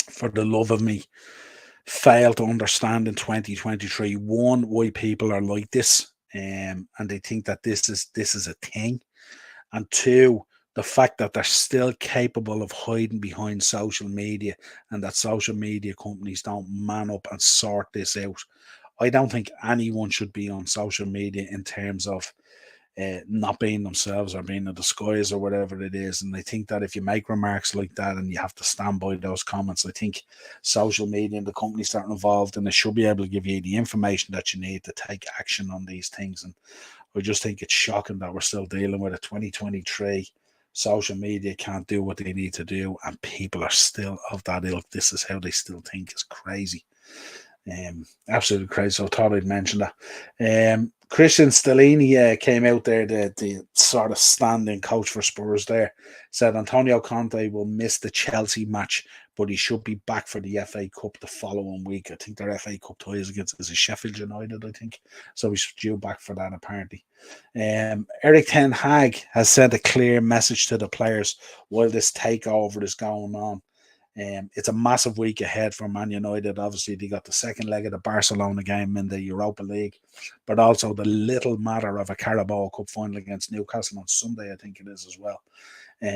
for the love of me, fail to understand in 2023 one, why people are like this, and they think that this is a thing, and two, the fact that they're still capable of hiding behind social media, and that social media companies don't man up and sort this out. I don't think anyone should be on social media in terms of not being themselves or being a disguise or whatever it is. And I think that if you make remarks like that and you have to stand by those comments, I think social media and the companies that are involved in it should be able to give you the information that you need to take action on these things. And I just think it's shocking that we're still dealing with a 2023. Social media can't do what they need to do, and people are still of that ilk. This is how they still think. Is crazy. Absolutely crazy. So I thought I'd mention that. Christian Stellini came out there, the sort of standing coach for Spurs there, said Antonio Conte will miss the Chelsea match, but he should be back for the FA Cup the following week. I think their FA Cup ties against is Sheffield United, I think. So he's due back for that, apparently. Eric Ten Hag has sent a clear message to the players while this takeover is going on. It's a massive week ahead for Man United. Obviously, they got the second leg of the Barcelona game in the Europa League, but also the little matter of a Carabao Cup final against Newcastle on Sunday, I think it is as well.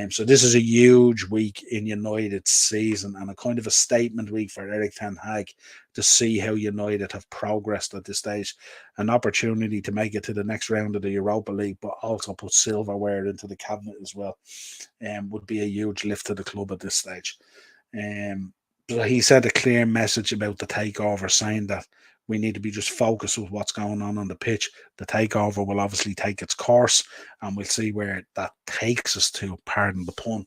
So this is a huge week in United's season, and a kind of a statement week for Eric Ten Hag to see how United have progressed at this stage. An opportunity to make it to the next round of the Europa League, but also put silverware into the cabinet as well, would be a huge lift to the club at this stage. So he sent a clear message about the takeover, saying that we need to be just focused with what's going on the pitch. The takeover will obviously take its course, and we'll see where that takes us to, pardon the pun.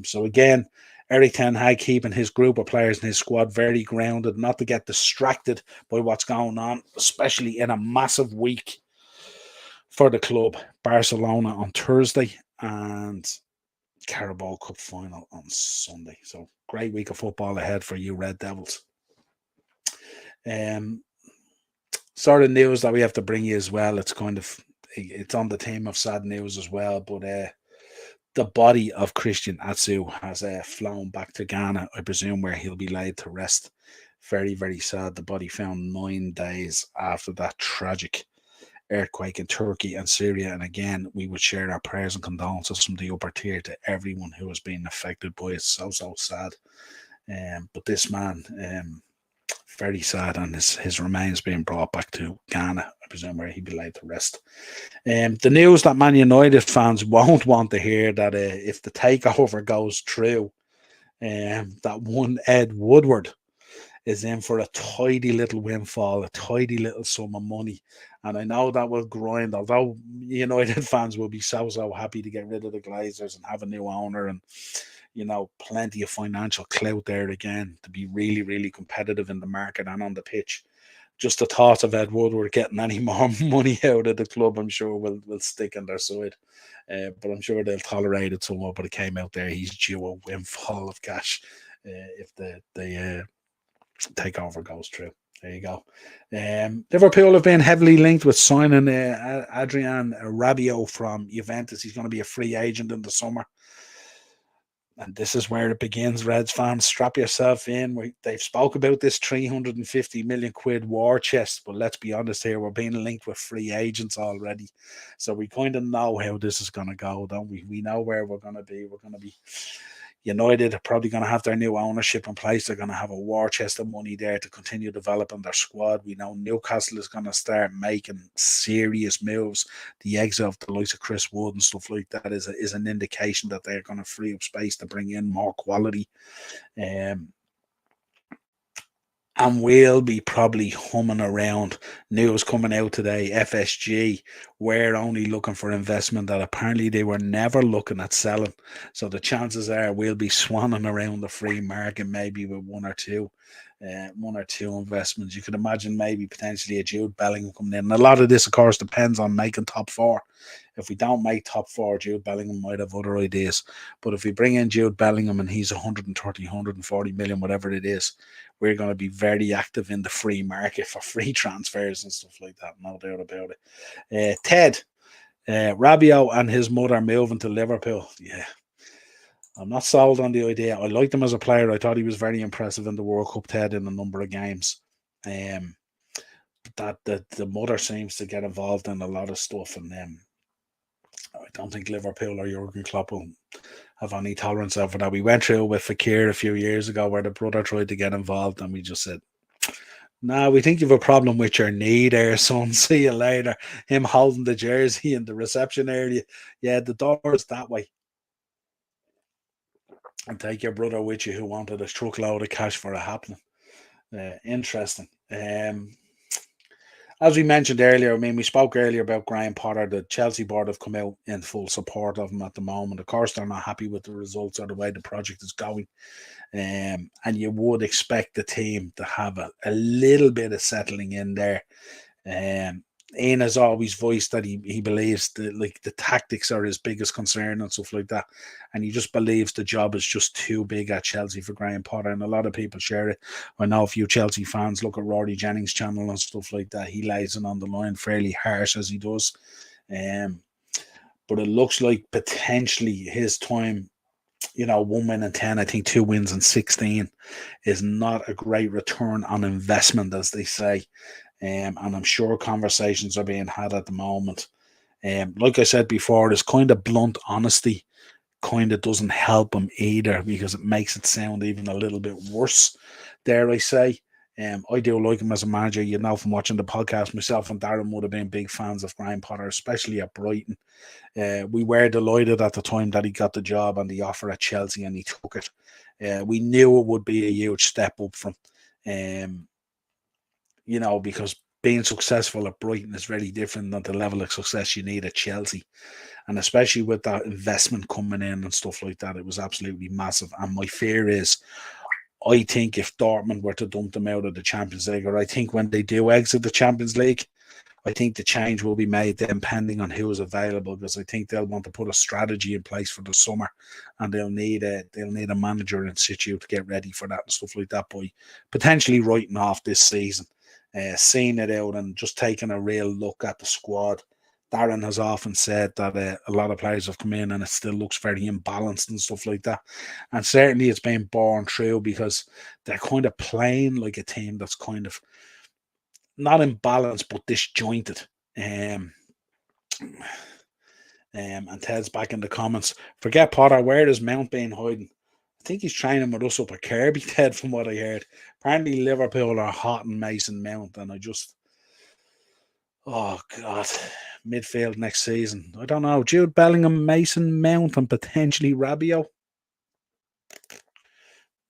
So again, Eric Ten Hag keeping his group of players and his squad very grounded, not to get distracted by what's going on, especially in a massive week for the club. Barcelona on Thursday and Carabao Cup final on Sunday. So great week of football ahead for you Red Devils. Sort of news that we have to bring you as well. It's on the theme of sad news as well, but the body of Christian Atsu has flown back to Ghana, I presume, where he'll be laid to rest. Very, very sad. The body found 9 days after that tragic earthquake in Turkey and Syria. And again, we would share our prayers and condolences from the upper tier to everyone who has been affected by it. So sad. But this man, Very sad, and his remains being brought back to Ghana, I presume, where he'd be laid to rest. The news that Man United fans won't want to hear, that if the takeover goes through, that one Ed Woodward is in for a tidy little windfall, a tidy little sum of money. And I know that will grind, although United fans will be so happy to get rid of the Glazers and have a new owner, and plenty of financial clout there again to be really, really competitive in the market and on the pitch. Just the thought of Ed Woodward getting any more money out of the club, I'm sure will stick on their side. But I'm sure they'll tolerate it somewhat. But it came out there, he's due a windfall of cash if the takeover goes through. There you go. Liverpool have been heavily linked with signing Adrian Rabiot from Juventus. He's going to be a free agent in the summer. And this is where it begins, Reds fans. Strap yourself in. They've spoke about this 350 million quid war chest, but let's be honest here, we're being linked with free agents already. So we kind of know how this is going to go, don't we? We know where we're going to be. We're going to be United are probably going to have their new ownership in place. They're going to have a war chest of money there to continue developing their squad. We know Newcastle is going to start making serious moves. The exit of the likes of Chris Wood and stuff like that is an indication that they're going to free up space to bring in more quality. And we'll be probably humming around. News coming out today, FSG, we're only looking for investment that apparently they were never looking at selling. So the chances are we'll be swanning around the free market, maybe with one or two investments. You could imagine maybe potentially a Jude Bellingham coming in. And a lot of this, of course, depends on making top four. If we don't make top four, Jude Bellingham might have other ideas. But if we bring in Jude Bellingham and he's 130, 140 million, whatever it is, we're going to be very active in the free market for free transfers and stuff like that. No doubt about it. Ted, Rabiot and his mother moving to Liverpool. Yeah. I'm not sold on the idea. I liked him as a player. I thought he was very impressive in the World Cup, Ted, in a number of games. That the mother seems to get involved in a lot of stuff, and I don't think Liverpool or Jurgen Klopp will have any tolerance over that. We went through with Fekir a few years ago where the brother tried to get involved, and we just said, "No, we think you have a problem with your knee there, son. See you later." Him holding the jersey in the reception area. Yeah, the door is that way. And take your brother with you who wanted a truckload of cash for a happening. Interesting. As we mentioned earlier, I mean, we spoke earlier about Graham Potter. The Chelsea board have come out in full support of him at the moment. Of course, they're not happy with the results or the way the project is going. And you would expect the team to have a little bit of settling in there. Ian has always voiced that he believes that the tactics are his biggest concern and stuff like that, and he just believes the job is just too big at Chelsea for Graham Potter, and a lot of people share it. I know a few Chelsea fans look at Rory Jennings' channel and stuff like that. He lays it on the line fairly harsh as he does, but it looks like potentially his time, 1 win in 10, I think 2 wins in 16 is not a great return on investment, as they say. And I'm sure conversations are being had at the moment. Like I said before, this kind of blunt honesty kind of doesn't help him either, because it makes it sound even a little bit worse, dare I say. I do like him as a manager. From watching the podcast, myself and Darren would have been big fans of Graham Potter, especially at Brighton. We were delighted at the time that he got the job and the offer at Chelsea, and he took it. We knew it would be a huge step up from because being successful at Brighton is very different than the level of success you need at Chelsea. And especially with that investment coming in and stuff like that, it was absolutely massive. And my fear is, I think if Dortmund were to dump them out of the Champions League, or I think when they do exit the Champions League, I think the change will be made then, depending on who is available, because I think they'll want to put a strategy in place for the summer, and they'll need a manager in situ to get ready for that and stuff like that, by potentially writing off this season, seeing it out and just taking a real look at the squad. Darren has often said that a lot of players have come in and it still looks very imbalanced and stuff like that. And certainly it's been borne true, because they're kind of playing like a team that's kind of not imbalanced but disjointed. And Ted's back in the comments. Forget Potter. Where is Mount being hiding? I think he's training with us up at Kirby, Ted, from what I heard. Apparently Liverpool are hot and Mason Mount, and oh God, midfield next season. I don't know. Jude Bellingham, Mason Mount, and potentially Rabiot.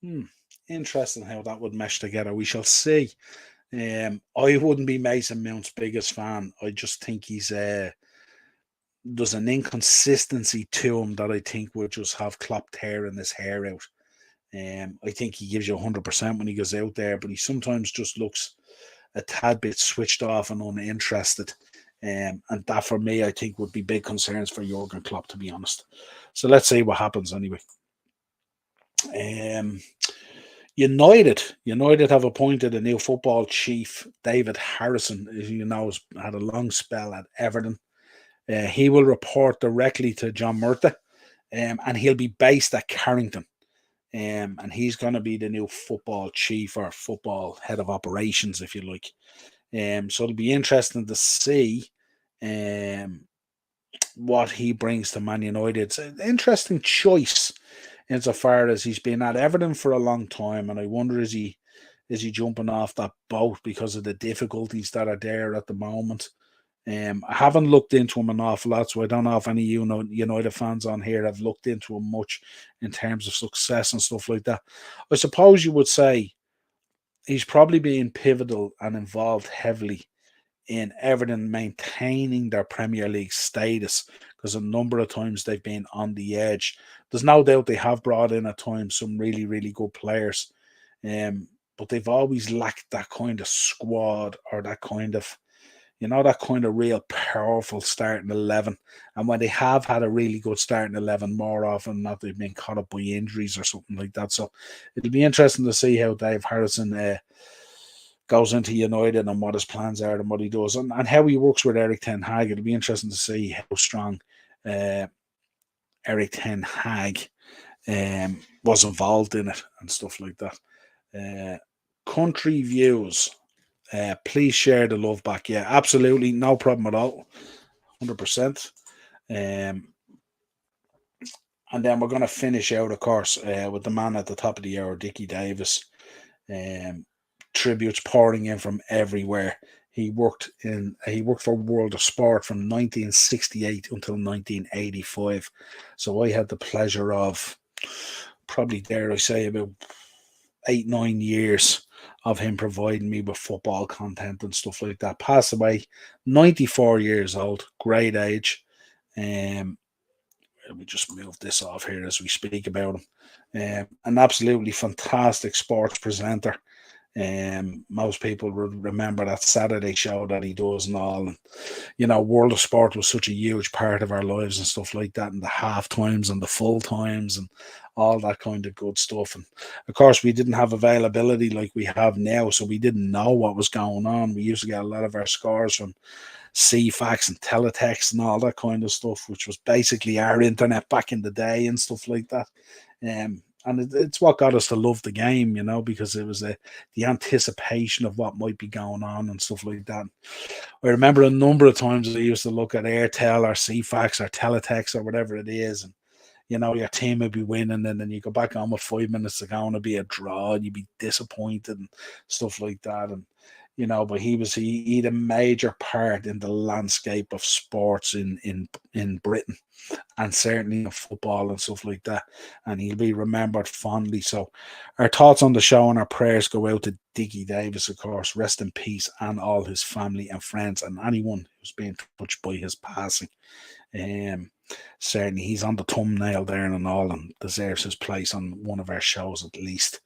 Hmm. Interesting how that would mesh together. We shall see. I wouldn't be Mason Mount's biggest fan. I just think there's an inconsistency to him that I think would just have Klopp tearing his hair out. I think he gives you 100% when he goes out there, but he sometimes just looks a tad bit switched off and uninterested. And that for me, I think would be big concerns for Jurgen Klopp, to be honest. So let's see what happens anyway. United have appointed a new football chief, David Harrison, as you know, has had a long spell at Everton. He will report directly to John Murtagh, and he'll be based at Carrington. And he's going to be the new football chief or football head of operations, if you like. So it'll be interesting to see what he brings to Man United. It's an interesting choice insofar as he's been at Everton for a long time, and I wonder is he jumping off that boat because of the difficulties that are there at the moment. I haven't looked into him an awful lot, so I don't know if any United fans on here have looked into him much in terms of success and stuff like that. I suppose you would say he's probably been pivotal and involved heavily in Everton maintaining their Premier League status because a number of times they've been on the edge. There's no doubt they have brought in at times some really, really good players, but they've always lacked that kind of squad or that kind of that kind of real powerful starting 11. And when they have had a really good starting 11, more often than not, they've been caught up by injuries or something like that. So it'll be interesting to see how Dave Harrison goes into United and what his plans are and what he does and how he works with Eric Ten Hag. It'll be interesting to see how strong Eric Ten Hag was involved in it and stuff like that. Country views. Please share the love back. Yeah, absolutely. No problem at all. 100%. And then we're going to finish out, of course, with the man at the top of the hour, Dickie Davies. Tributes pouring in from everywhere. He worked for World of Sport from 1968 until 1985. So I had the pleasure of probably, dare I say, about 8-9 years of him providing me with football content and stuff like that. Passed away, 94 years old, great age. Let me just move this off here as we speak about him. An absolutely fantastic sports presenter. Most people would remember that Saturday show that he does and all. And, World of Sport was such a huge part of our lives and stuff like that, and the half times and the full times and all that kind of good stuff. And of course, we didn't have availability like we have now, so we didn't know what was going on. We used to get a lot of our scores from CFAX and Teletext and all that kind of stuff, which was basically our internet back in the day and stuff like that. And it's what got us to love the game, because it was the anticipation of what might be going on and stuff like that. I remember a number of times I used to look at Airtel or CFAX or Teletext or whatever it is, and your team would be winning, and then you go back on with 5 minutes to go and it'd be a draw, and you'd be disappointed and stuff like that. And but he had a major part in the landscape of sports in Britain, and certainly in football and stuff like that. And he'll be remembered fondly. So our thoughts on the show and our prayers go out to Dickie Davies, of course. Rest in peace, and all his family and friends and anyone who's been touched by his passing. Certainly he's on the thumbnail there and all, and deserves his place on one of our shows at least.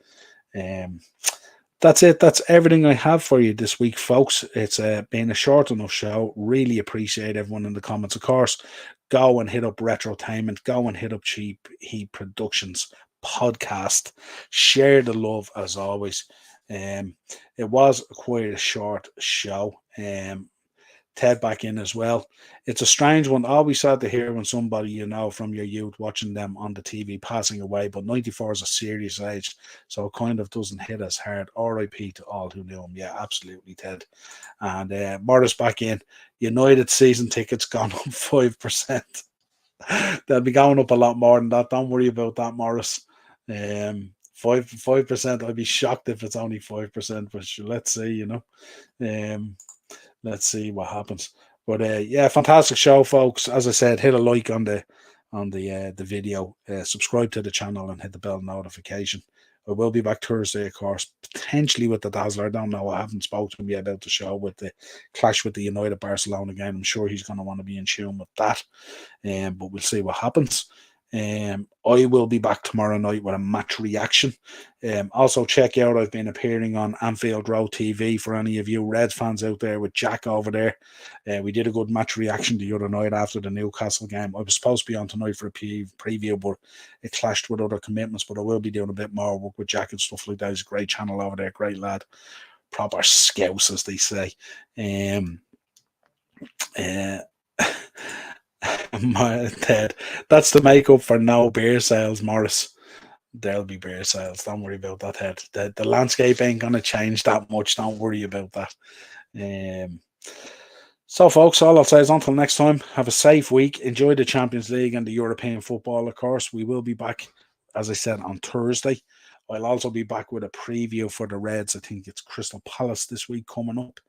That's it. That's everything I have for you this week, folks. It's been a short enough show. Really appreciate everyone in the comments. Of course, go and hit up Retrotainment. Go and hit up Cheap Heat Productions podcast. Share the love as always. It was quite a short show. Ted back in as well. It's a strange one. Always sad to hear when somebody from your youth watching them on the TV passing away, but 94 is a serious age, so it kind of doesn't hit as hard. RIP to all who knew him. Yeah, absolutely, Ted. And Morris back in. United season tickets gone up 5%. They'll be going up a lot more than that. Don't worry about that, Morris. 5%. I'd be shocked if it's only 5%, but let's see, Um, let's see what happens. But yeah, fantastic show, folks. As I said, hit a like on the video, subscribe to the channel, and hit the bell notification. I will be back Thursday, of course, potentially with the Dazzler. I don't know. I haven't spoken to him yet about the show with the clash with the United Barcelona game. I'm sure he's going to want to be in tune with that. But we'll see what happens. I will be back tomorrow night with a match reaction. Also, check out, I've been appearing on Anfield Road TV for any of you Reds fans out there with Jack over there. We did a good match reaction the other night after the Newcastle game. I was supposed to be on tonight for a preview, but it clashed with other commitments. But I will be doing a bit more work with Jack and stuff like that. He's a great channel over there, great lad. Proper scouse, as they say. My dad, that's the makeup for no beer sales, Morris. There'll be beer sales. Don't worry about that, head. The landscape ain't gonna change that much. Don't worry about that. So, folks, all I'll say is until next time, have a safe week. Enjoy the Champions League and the European football, of course. We will be back, as I said, on Thursday. I'll also be back with a preview for the Reds. I think it's Crystal Palace this week coming up.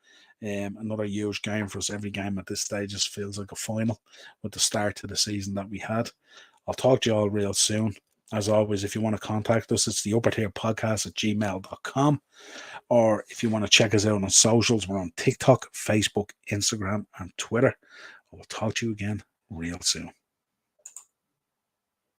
Another huge game for us. Every game at this stage just feels like a final with the start to the season that we had. I'll talk to you all real soon. As always, if you want to contact us, it's the uppertierpodcast@gmail.com. Or if you want to check us out on socials, we're on TikTok, Facebook, Instagram, and Twitter. I will talk to you again real soon.